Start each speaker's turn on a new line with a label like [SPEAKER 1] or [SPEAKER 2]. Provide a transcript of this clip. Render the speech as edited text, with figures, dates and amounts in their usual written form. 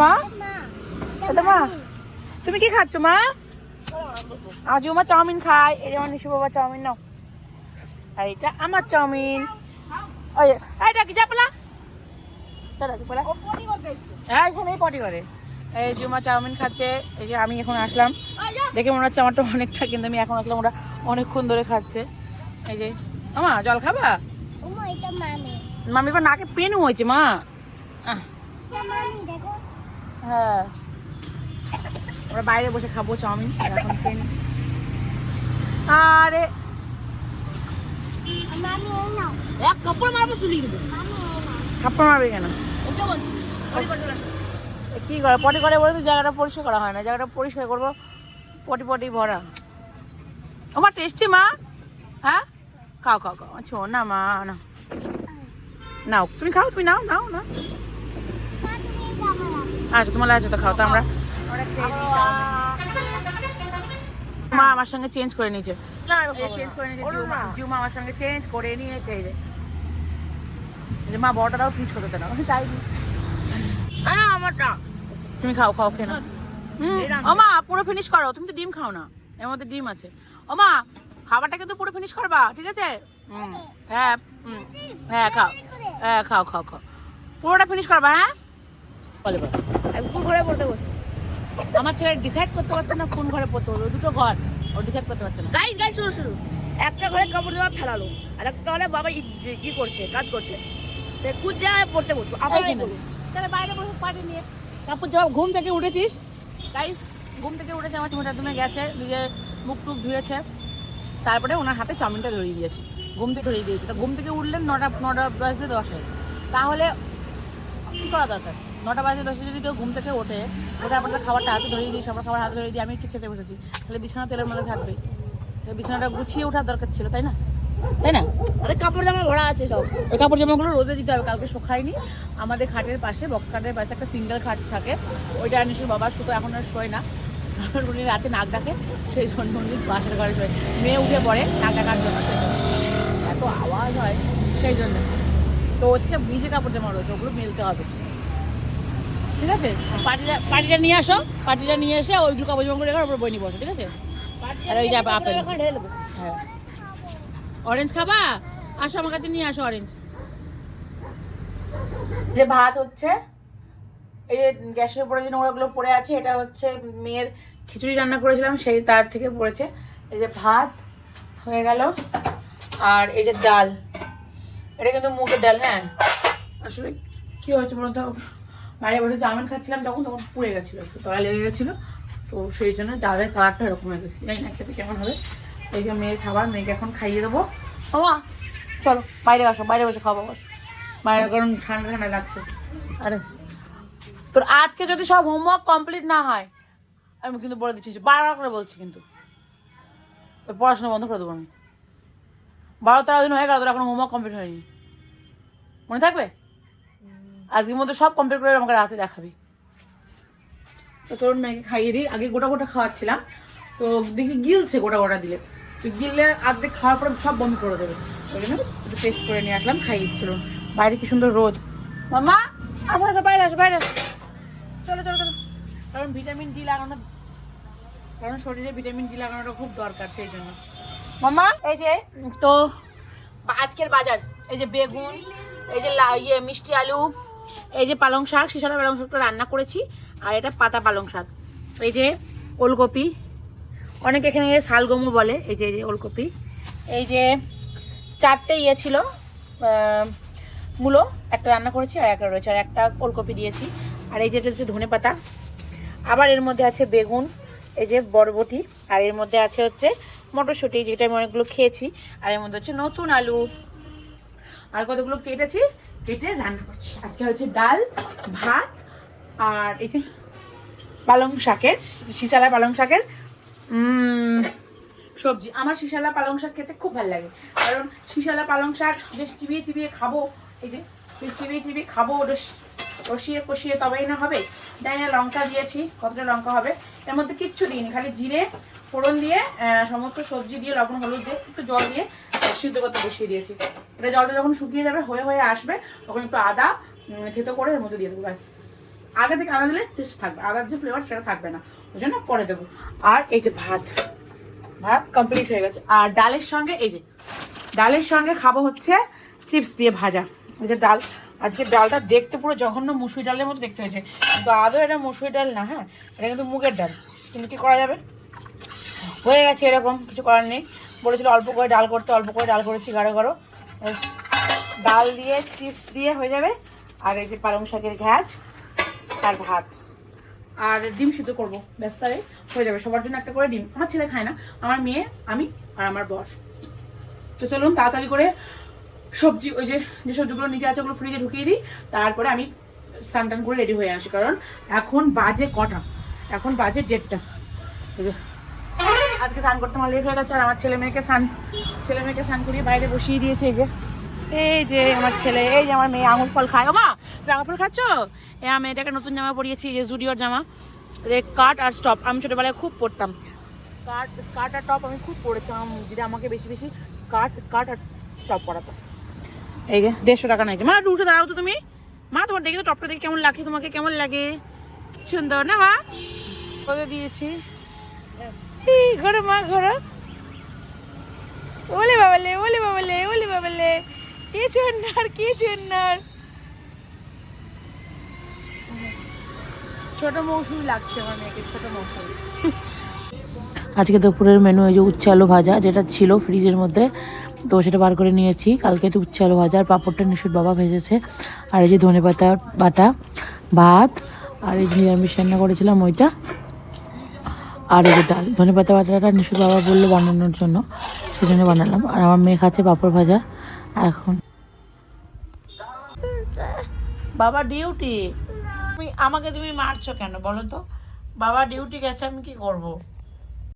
[SPEAKER 1] মা এটা মা তুমি কি খাচ্ছ মা? আজ মা চাউমিন খায়। এই যেমন নিশু বাবা চাউমিন নাও, আর এটা আমার চাউমিন। ওই এইটা কি চাপলা হ্যাঁ এখানেই পটি করে। এই জুমা চাউমিন খাচ্ছে। এই যে আমি এখন আসলাম দেখে মনে হচ্ছে আমারটা অনেকটা, কিন্তু আমি এখন আসলাম ওরা অনেকক্ষণ ধরে খাচ্ছে। এই যে মা জল খাবা? মামি এবার নাকে পেন হয়েছে মা। হ্যাঁ ওরা বাইরে বসে খাবো চাউমিন। এখন পেন আরে এক কাপড় মারবো, শুলিয়ে দেবো। কাপড় মারবে কেন? কি করে পটি করে বলে তো জায়গাটা পরিষ্কার করা হয় না। জায়গাটা পরিষ্কার করবো, পটি পটি ভরা। আমার টেস্টি মা। হ্যাঁ খাও খাও খাও ছো না মা না নাও, তুমি খাও, তুমি নাও নাও না। আচ্ছা তোমার আছে তো খাও। তো আমরা মা আমার সঙ্গে চেঞ্জ করে নিয়েছে। চেঞ্জ করে নিয়েছে জুমা আমার সঙ্গে চেঞ্জ করে নিয়েছে। এই যে মা বড়টা দাও, পিছ করতে না তাই আমারটা তুমি খাও খাও খেয়ে নাও। ও মা পুরো ফিনিশ করো, তুমি তো ডিম খাও না, এর মধ্যে ডিম আছে। ও মা খাবারটা কিন্তু পুরো ফিনিশ করবা, ঠিক আছে? হ্যাঁ হ্যাঁ খাও, হ্যাঁ খাও খাও খাও, পুরোটা ফিনিশ করবা। হ্যাঁ আমি কোন ঘরে পড়তে বসে, আমার ছেলে ডিসাইড করতে পারছে না কোন ঘরে পড়তে বসে। দুটো ঘর ও ডিসাইড করতে পারছে না।
[SPEAKER 2] গাইস গাইস শুরু শুরু একটা ঘরে কাপড় জামা ফেলালো, আর একটা হলে বাবা ই করছে, কাজ করছে। কোন জায়গায় পড়তে বসবো? আপনারাই বলুন।
[SPEAKER 1] চলে বাইরে বসে পাটি নিয়ে। তারপর যখন ঘুম থেকে উঠেছিস, গাইস ঘুম থেকে উঠেছে আমার চুমটা তুমি গেছে, নিজে মুখ টুক ধুয়েছে, তারপরে ওনার হাতে চাউমিনটা ধরিয়ে দিয়েছি। ঘুম থেকে ধরিয়ে দিয়েছি। তো ঘুম থেকে উঠলেন 9টা বাজতে 10, তাহলে কী করা দরকার? 9টা বাজে 10 যদি কেউ ঘুম থেকে ওঠে, ওটা আপনাদের খাবারটা হাতে ধরিয়ে দিই, সবার খাবার হাতে ধরিয়ে দিই, আমি একটু খেতে বসেছি, তাহলে বিছানা তেলের মধ্যে থাকবে। বিছানাটা গুছিয়ে ওঠার দরকার ছিল, তাই না? তাই না?
[SPEAKER 2] আরে কাপড় জামা ভরা আছে সব,
[SPEAKER 1] ওই কাপড় জামাগুলো রোদে দিতে হবে। কালকে শুকায়নি। আমাদের খাটের পাশে, বক্স খাটের পাশে একটা সিঙ্গেল খাট থাকে, ওইটা নিশ্চয় বাবা শুধু এখন আর শোয় না, কারণ উনি রাতে নাক ডাকে, সেই জন্য উনি বাসের ঘরে শোয়। মেয়ে উঠে পড়ে নাক ডাকার জন্য, এত আওয়াজ হয় সেই জন্য। তো হচ্ছে ভিজে কাপড় জামা রয়েছে, ওগুলো মেলতে হবে, ঠিক আছে? পাটিটা নিয়ে আসো, পাটিটা নিয়ে এসে ওইগুলো কাপড় জামা করে ওপর বই নিয়ে বসো, ঠিক আছে? আর ওই যে আপেল, হ্যাঁ অরেঞ্জ খাবা? আসো আমার কাছে নিয়ে আসো অরেঞ্জ। যে ভাত হচ্ছে, এই যে গ্যাসের উপরে যে নোংরাগুলো পড়ে আছে, এটা হচ্ছে মেয়ের খিচুড়ি রান্না করেছিলাম সেই তার থেকে পড়েছে। এই যে ভাত হয়ে গেল, আর এই যে ডাল, এটা কিন্তু মুগের ডাল। হ্যাঁ আসলে কি হয়েছে বলতো, বাইরে বসে চাউমিন খাচ্ছিলাম তখন পুড়ে গেছিলো, একটু তলা লেগে গেছিলো, তো সেই জন্য ডালের কালারটা এরকম হয়ে গেছে। জানি না খেতে কেমন হবে। এই যে মেয়ের খাবার, মেয়েকে এখন খাইয়ে দেবো। মামা চলো বাইরে আসো, বাইরে বসে খাবো, বস বাইরে, কারণ ঠান্ডা ঠান্ডা লাগছে। আরে তোর আজকে যদি সব হোমওয়ার্ক কমপ্লিট না হয়, আমি কিন্তু বলে দিচ্ছি, বারবার করে বলছি, কিন্তু পড়াশোনা বন্ধ করে দেবো আমি। 12-13 দিন হয়ে গেল, তোর এখন হোমওয়ার্ক কমপ্লিট হয়নি, মনে থাকবে? আজকের মধ্যে সব কমপ্লিট করে আমাকে রাতে দেখাবি। তো তোর মেয়েকে খাইয়ে দিই। আগে গোটা গোটা খাওয়াচ্ছিলাম, তো দেখি গিলছে গোটা গোটা দিলে, তো গিললে আর্ধেক খাওয়ার পরে সব বন্ধ করে দেবে। ওই জন্য একটু টেস্ট করে নিয়ে আসলাম, খাইয়ে দিচ্ছিল। বাইরে কি সুন্দর রোদ। মামা আসো আসো, বাইরে আসো, বাইরে আসো, চলো চলো চলো। কারণ ভিটামিন ডি লাগানো, কারণ শরীরে ভিটামিন ডি লাগানোটা খুব দরকার, সেই জন্য। মামা এই যে তো আজকের বাজার, এই যে বেগুন, এই যে মিষ্টি আলু, এই যে পালং শাক, শিশালা পালং শাকটা রান্না করেছি, আর এটা পাতা পালং শাক, এই যে ওলকপি, অনেকে এখানে শালগমও বলে, এই যে ওলকপি, এই যে 4টে ছিল মূলো, একটা রান্না করেছি আর একটা রয়েছে, আর একটা ওলকপি দিয়েছি, আর এই যেটা হচ্ছে ধনে পাতা, আবার এর মধ্যে আছে বেগুন, এই যে বরবটি, আর এর মধ্যে আছে হচ্ছে মটরশুঁটি, যেটা আমি অনেকগুলো খেয়েছি, আর এর মধ্যে হচ্ছে নতুন আলু, আর কতগুলো কেটে রান্না করছি। আজকে হচ্ছে ডাল, ভাত, আর এই যে পালং শাকের, শিশালা পালং শাকের সবজি। আমার শিশালা পালং শাক খেতে খুব ভালো লাগে, কারণ শিশালা পালং শাক যে চিবিয়ে চিবিয়ে খাবো, এই যে চিবিয়ে চিবিয়ে খাবো, ওটা কষিয়ে কষিয়ে তবেই না হবে। জানি না লঙ্কা দিয়েছি, কতটা লঙ্কা হবে, এর মধ্যে কিচ্ছু দিইনি, খালি জিরে ফোড়ন দিয়ে সমস্ত সবজি দিয়ে লবণ হলুদ দিয়ে একটু জল দিয়ে সিদ্ধ করতে বসিয়ে দিয়েছি। এটা জলটা যখন শুকিয়ে যাবে, হয়ে হয়ে আসবে, তখন একটু আদা থেতো করে এর মধ্যে দিয়ে দেবো, ব্যাস আগে থেকে আদা দিলে টেস্ট থাকবে, আদার যে ফ্লেভার সেটা থাকবে না, ওই জন্য পরে দেবো। আর এই যে ভাত কমপ্লিট হয়ে গেছে। আর ডালের সঙ্গে এই যে ডালের সঙ্গে খাবো হচ্ছে চিপস দিয়ে ভাজা। এই যে ডাল, আজকে ডালটা দেখতে পুরো জঘন্য মুসুরি ডালের মতো দেখতে হয়েছে, কিন্তু আদৌ এটা মুসুরি ডাল না, হ্যাঁ এটা কিন্তু মুগের ডাল, কিন্তু কি করা যাবে, হয়ে গেছে এরকম, কিছু করার নেই। বলেছিল অল্প করে ডাল করতে, অল্প করে ডাল করেছি গাঢ় গাঢ়। ডাল দিয়ে চিপস দিয়ে হয়ে যাবে। আর এই যে পালং শাকের ঘ্যাট আর ভাত আর ডিম সিদ্ধ করবো, ব্যাস তাহলে হয়ে যাবে। সবার জন্য একটা করে ডিম, আমার ছেলে খায় না, আমার মেয়ে, আমি আর আমার বস। তো চলুন তাড়াতাড়ি করে সবজি, ওই যে সবজিগুলো নিচে আছে ওগুলো ফ্রিজে ঢুকিয়ে দিই, তারপরে আমি স্নান টান করে রেডি হয়ে আসি। কারণ এখন বাজে কটা, এখন বাজে 1:30। এই যে আজকে স্নান করতে আমার লেট হয়ে গেছে, আর আমার ছেলে মেয়েকে স্নান করিয়ে বাইরে বসিয়ে দিয়েছে। এই যে আমার ছেলে, এই যে আমার মেয়ে আঙুর ফল খায়। ও মা, তুমি আঙুর ফল খাচ্ছ? আমার মেয়েটাকে নতুন জামা পরিয়েছি, যে জুডিওর জামা, কাট আর স্টপ। আমি ছোটোবেলায় খুব পরতাম স্কার্ট আর টপ, আমি খুব পরেছি। আমার দিদি আমাকে বেশি বেশি স্কার্ট আর স্টপ পরাতো। এই যে 150 টাকা নিয়েছে। মা একটু উঠে দাঁড়াও তো তুমি। মা তোমার দেখে তো টপটা দেখে কেমন লাগছে, তোমাকে কেমন লাগে? সুন্দর না মা? কোথায় দিয়েছি? এই ঘরে মা, ঘরে। ওলে বাবালে, ওলে বাবালে, ওলে বাবালে, কি চন্নার, কি চন্নার। ছোট মৌসুমি লাগছে আমার মেয়েকে, ছোট মৌসুমি।
[SPEAKER 3] আজকে দুপুরের মেনু এই যে উচ্ছে আলু ভাজা, যেটা ছিল ফ্রিজের মধ্যে, তো সেটা বার করে নিয়েছি। কালকে তো উচ্ছে আলু ভাজা, আর পাঁপড়টা নিশুর বাবা ভেজেছে। আর এই যে ধনেপাতা বাটা, ভাত, আর এই যে নিরামিষ রান্না করেছিলাম ওইটা, আর এই যে ডাল। ধনেপাতা বাটাটা নিশুর বাবা বললো বানানোর জন্য, সেই জন্য বানালাম। আর আমার মেয়ে খাচ্ছে পাঁপড় ভাজা। এখন বাবা ডিউটি, আমাকে তুমি মারছো কেন বলো তো? বাবা ডিউটি গেছে, আমি কি করবো?